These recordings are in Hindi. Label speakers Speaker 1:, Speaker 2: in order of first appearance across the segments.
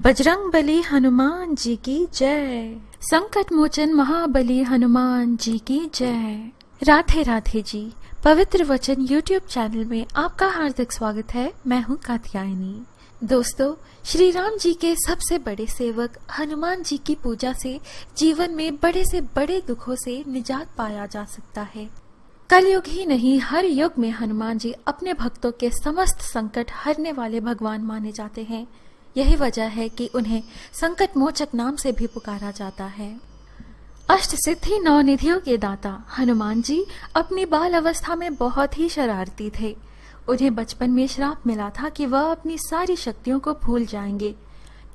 Speaker 1: बजरंग बली हनुमान जी की जय। संकट मोचन महाबली हनुमान जी की जय। राधे राधे जी। पवित्र वचन यूट्यूब चैनल में आपका हार्दिक स्वागत है। मैं हूँ कात्यायनी। दोस्तों, श्री राम जी के सबसे बड़े सेवक हनुमान जी की पूजा से जीवन में बड़े से बड़े दुखों से निजात पाया जा सकता है। कलयुग ही नहीं, हर युग में हनुमान जी अपने भक्तों के समस्त संकट हरने वाले भगवान माने जाते हैं। यही वजह है कि उन्हें संकट मोचक नाम से भी पुकारा जाता है। अष्ट सिद्धि नौ निधियों के दाता हनुमान जी अपनी बाल अवस्था में बहुत ही शरारती थे। उन्हें बचपन में श्राप मिला था कि वह अपनी सारी शक्तियों को भूल जाएंगे।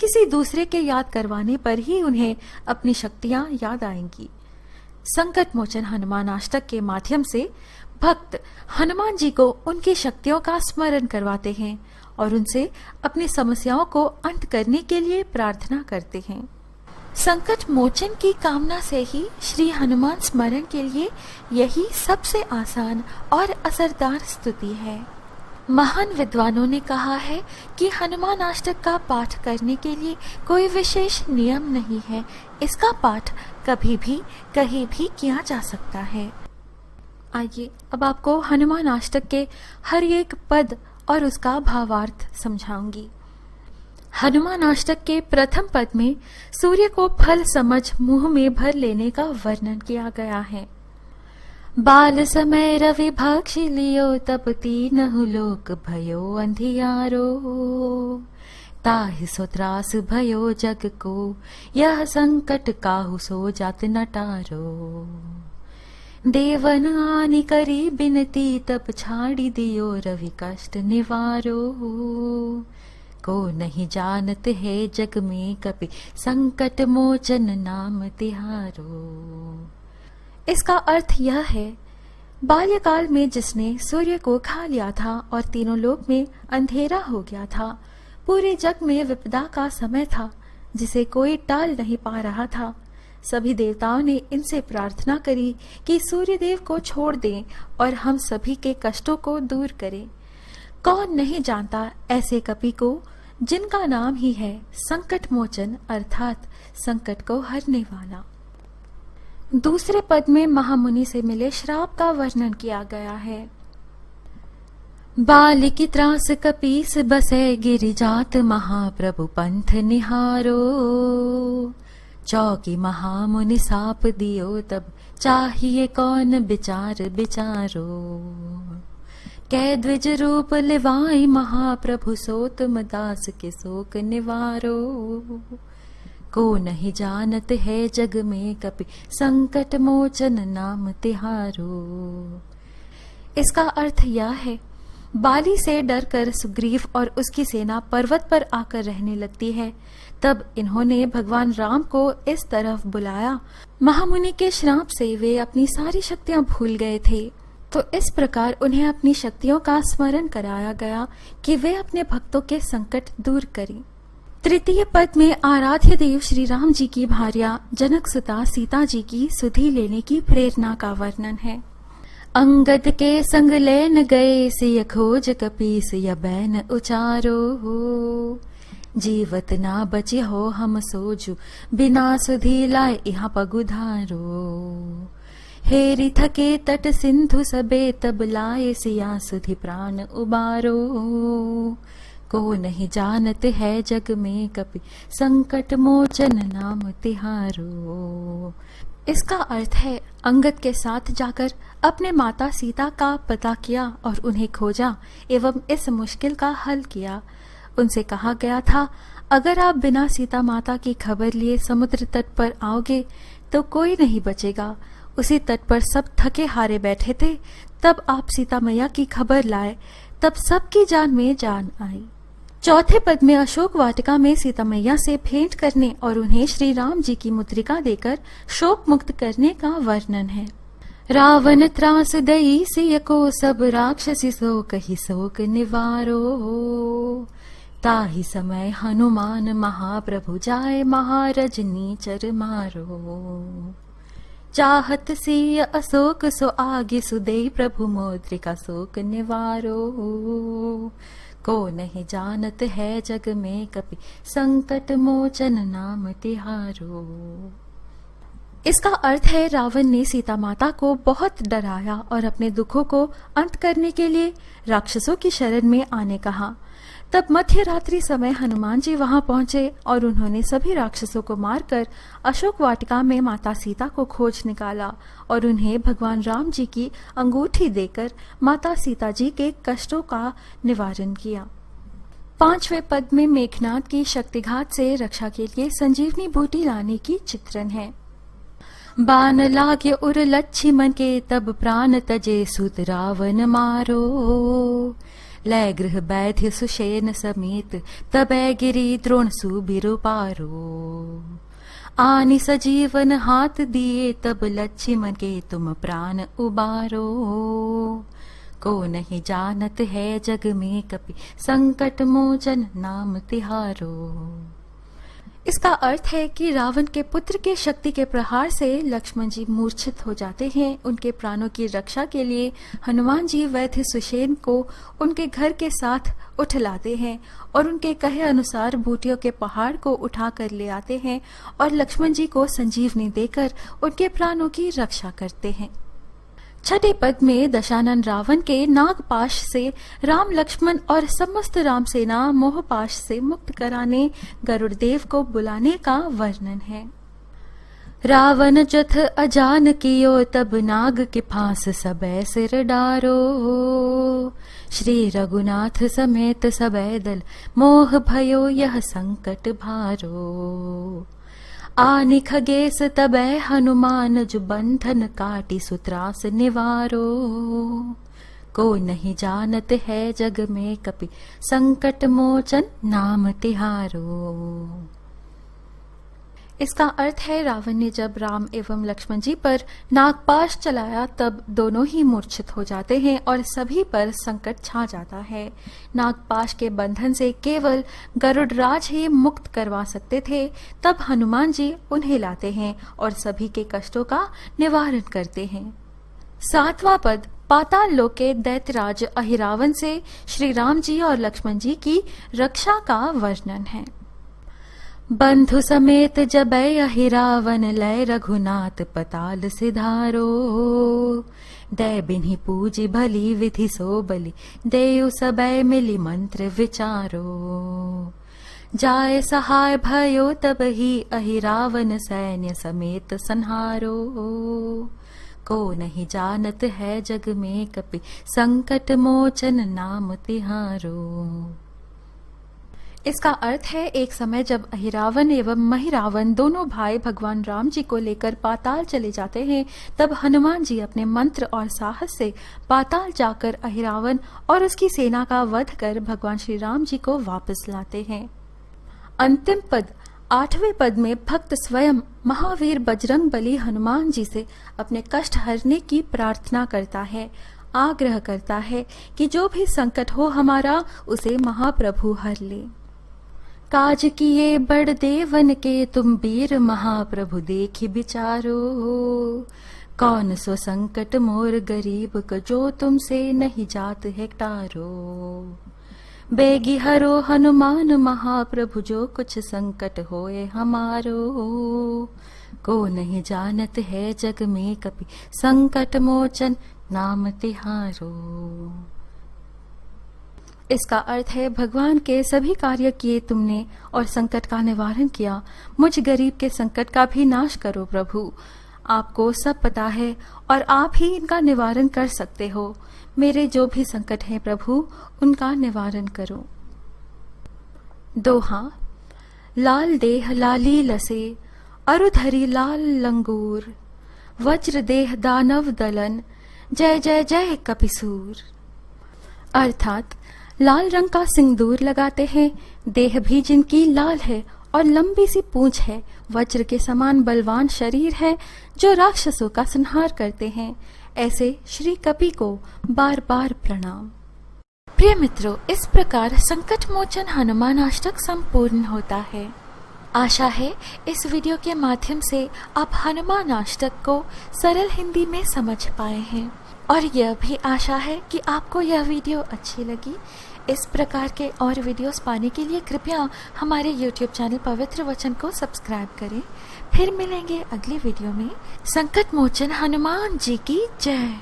Speaker 1: किसी दूसरे के याद करवाने पर ही उन्हें अपनी शक्तियां याद आएंगी। संकट मोचन हनुमान अष्टक के माध्यम से भक्त हनुमान जी को उनकी शक्तियों का स्मरण करवाते हैं और उनसे अपनी समस्याओं को अंत करने के लिए प्रार्थना करते हैं। संकट मोचन की कामना से ही श्री हनुमान स्मरण के लिए यही सबसे आसान और असरदार स्तुति है। महान विद्वानों ने कहा है कि हनुमान अष्टक का पाठ करने के लिए कोई विशेष नियम नहीं है। इसका पाठ कभी भी कहीं भी किया जा सकता है। आइए अब आपको हनुमान अष्टक के हर एक पद और उसका भावार्थ समझाऊंगी। हनुमान अष्टक के प्रथम पद में सूर्य को फल समझ मुंह में भर लेने का वर्णन किया गया है। बाल समय रवि भक्ष लियो तब तीनहु लोक भयो अंधियारो, ताहि सो त्रास भयो जग को, यह संकट काहू सो जात नटारो। देवन आनि करी बिनती तब छाड़ी दियो रवि कष्ट निवारो, को नहीं जानत है जग में कपि संकट मोचन नाम तिहारो। इसका अर्थ यह है, बाल्यकाल में जिसने सूर्य को खा लिया था और तीनों लोक में अंधेरा हो गया था, पूरे जग में विपदा का समय था जिसे कोई टाल नहीं पा रहा था। सभी देवताओं ने इनसे प्रार्थना करी कि सूर्यदेव को छोड़ दें और हम सभी के कष्टों को दूर करें। कौन नहीं जानता ऐसे कपि को जिनका नाम ही है संकट मोचन, अर्थात संकट को हरने वाला। दूसरे पद में महामुनि से मिले श्राप का वर्णन किया गया है। बाल की त्रास कपीस बसे गिरिजात, महाप्रभु पंथ निहारो, चौकी महामुनि साप दियो तब चाहिए कौन विचार विचारो। कै द्विज रूप लिवाई महाप्रभु सो तुम दास के शोक निवारो, को नहीं जानत है जग में कपि संकट मोचन नाम तिहारो। इसका अर्थ यह है, बाली से डरकर सुग्रीव और उसकी सेना पर्वत पर आकर रहने लगती है। तब इन्होंने भगवान राम को इस तरफ बुलाया। महामुनि के श्राप से वे अपनी सारी शक्तियां भूल गए थे, तो इस प्रकार उन्हें अपनी शक्तियों का स्मरण कराया गया कि वे अपने भक्तों के संकट दूर करें। तृतीय पद में आराध्य देव श्री राम जी की भार्या जनक सुता सीता जी की सुधि लेने की प्रेरणा का वर्णन है। अंगद के संग लेन गए सिय खोज कपीस य बैन उचारो, जीवत ना बचे हो हम सोजु बिना सुधि लाए यहाँ पगुधारो। हेरी थके तट सिंधु सबे तब लाए सिया सुधि प्राण उबारो, को नहीं जानत है जग में कपि संकट मोचन नाम तिहारो। इसका अर्थ है, अंगद के साथ जाकर अपने माता सीता का पता किया और उन्हें खोजा एवं इस मुश्किल का हल किया। उनसे कहा गया था, अगर आप बिना सीता माता की खबर लिए समुद्र तट पर आओगे तो कोई नहीं बचेगा। उसी तट पर सब थके हारे बैठे थे, तब आप सीता मैया की खबर लाए, तब सबकी जान में जान आई। चौथे पद में अशोक वाटिका में सीता मैया से भेंट करने और उन्हें श्री राम जी की मुद्रिका देकर शोक मुक्त करने का वर्णन है। रावण त्रास दई सिय को सब राक्षसी सो कही शोक निवारो, ताहि समय हनुमान महाप्रभु जाए महारजनी चर मारो। चाहत सिय अशोक सो आगे सुदय प्रभु मुद्रिका शोक निवारो, को नहीं जानत है जग में कपि संकट मोचन नाम तिहारो। इसका अर्थ है रावण ने सीता माता को बहुत डराया और अपने दुखों को अंत करने के लिए राक्षसों की शरण में आने कहा। तब मध्य रात्रि समय हनुमान जी वहां पहुंचे और उन्होंने सभी राक्षसों को मारकर अशोक वाटिका में माता सीता को खोज निकाला और उन्हें भगवान राम जी की अंगूठी देकर माता सीता जी के कष्टों का निवारण किया। 5वें पद में मेघनाद की शक्तिघात से रक्षा के लिए संजीवनी बूटी लाने की चित्रण है। बान लागे उर लक्ष्मण के तब प्राण तजे सुत रावण मारो। लय गृह बैध्य सुषेण समेत तबै गिरी द्रोण सुबिरु पारो। आनि सजीवन हाथ दिए तब लक्ष्मण के तुम प्राण उबारो। को नहीं जानत है जग में कपि संकट मोचन नाम तिहारो। इसका अर्थ है कि रावण के पुत्र के शक्ति के प्रहार से लक्ष्मण जी मूर्छित हो जाते हैं। उनके प्राणों की रक्षा के लिए हनुमान जी वैद्य सुषेण को उनके घर के साथ उठ लाते हैं और उनके कहे अनुसार बूटियों के पहाड़ को उठा कर ले आते हैं और लक्ष्मण जी को संजीवनी देकर उनके प्राणों की रक्षा करते हैं। 6ठे पद में दशानन रावण के नागपाश से राम लक्ष्मण और समस्त राम सेना मोहपाश से मुक्त कराने गरुड़देव को बुलाने का वर्णन है। रावण जथ अजान कियो तब नाग के फांस सबै सिर डारो। श्री रघुनाथ समेत सबै दल मोह भयो यह संकट भारो। आनि खगेश तबै हनुमान जो बंधन काटी सुत्रास निवारो। को नहीं जानत है जग में कपि संकट मोचन नाम तिहारो। इसका अर्थ है रावण ने जब राम एवं लक्ष्मण जी पर नागपाश चलाया तब दोनों ही मूर्छित हो जाते हैं और सभी पर संकट छा जाता है। नागपाश के बंधन से केवल गरुड़राज ही मुक्त करवा सकते थे। तब हनुमान जी उन्हें लाते हैं और सभी के कष्टों का निवारण करते हैं। 7वां पद पाताल लोक के दैत्यराज अहिरावण से श्री राम जी और लक्ष्मण जी की रक्षा का वर्णन है। बंधु समेत जबै अहिरावण लय रघुनाथ पताल सिधारो। दै बिन्हि पूजी भली विधि सो बलि देयु सबै मिली मंत्र विचारो। जाय सहाय भयो तब ही अहिरावण सैन्य समेत संहारो। को नहीं जानत है जग में कपि संकट मोचन नाम तिहारो। इसका अर्थ है एक समय जब अहिरावण एवं महिरावण दोनों भाई भगवान राम जी को लेकर पाताल चले जाते हैं तब हनुमान जी अपने मंत्र और साहस से पाताल जाकर अहिरावण और उसकी सेना का वध कर भगवान श्री राम जी को वापस लाते हैं। अंतिम पद 8वें पद में भक्त स्वयं महावीर बजरंग बली हनुमान जी से अपने कष्ट हरने की प्रार्थना करता है, आग्रह करता है कि जो भी संकट हो हमारा उसे महाप्रभु हर ले। काज किए बड़ देवन के तुम वीर महाप्रभु देखी विचारो। कौन सो संकट मोर गरीब को जो तुमसे नहीं जात है टारो। बेगी हरो हनुमान महाप्रभु जो कुछ संकट होए हमारो। को नहीं जानत है जग में कपि संकट मोचन नाम तिहारो। इसका अर्थ है भगवान के सभी कार्य किए तुमने और संकट का निवारण किया। मुझ गरीब के संकट का भी नाश करो प्रभु। आपको सब पता है और आप ही इनका निवारण कर सकते हो। मेरे जो भी संकट हैं प्रभु उनका निवारण करो। दोहा। लाल देह लाली लसे अरुधरी लाल लंगूर। वज्र देह दानव दलन जय जय जय कपिसूर। अर्थात लाल रंग का सिंदूर लगाते हैं, देह भी जिनकी लाल है और लंबी सी पूंछ है, वज्र के समान बलवान शरीर है जो राक्षसों का संहार करते हैं। ऐसे श्री कपि को बार बार प्रणाम। प्रिय मित्रों, इस प्रकार संकट मोचन हनुमान अष्टक संपूर्ण होता है। आशा है इस वीडियो के माध्यम से आप हनुमान अष्टक को सरल हिंदी में समझ पाए हैं और यह भी आशा है कि आपको यह वीडियो अच्छी लगी। इस प्रकार के और वीडियोस पाने के लिए कृपया हमारे YouTube चैनल पवित्र वचन को सब्सक्राइब करें। फिर मिलेंगे अगली वीडियो में। संकट मोचन हनुमान जी की जय।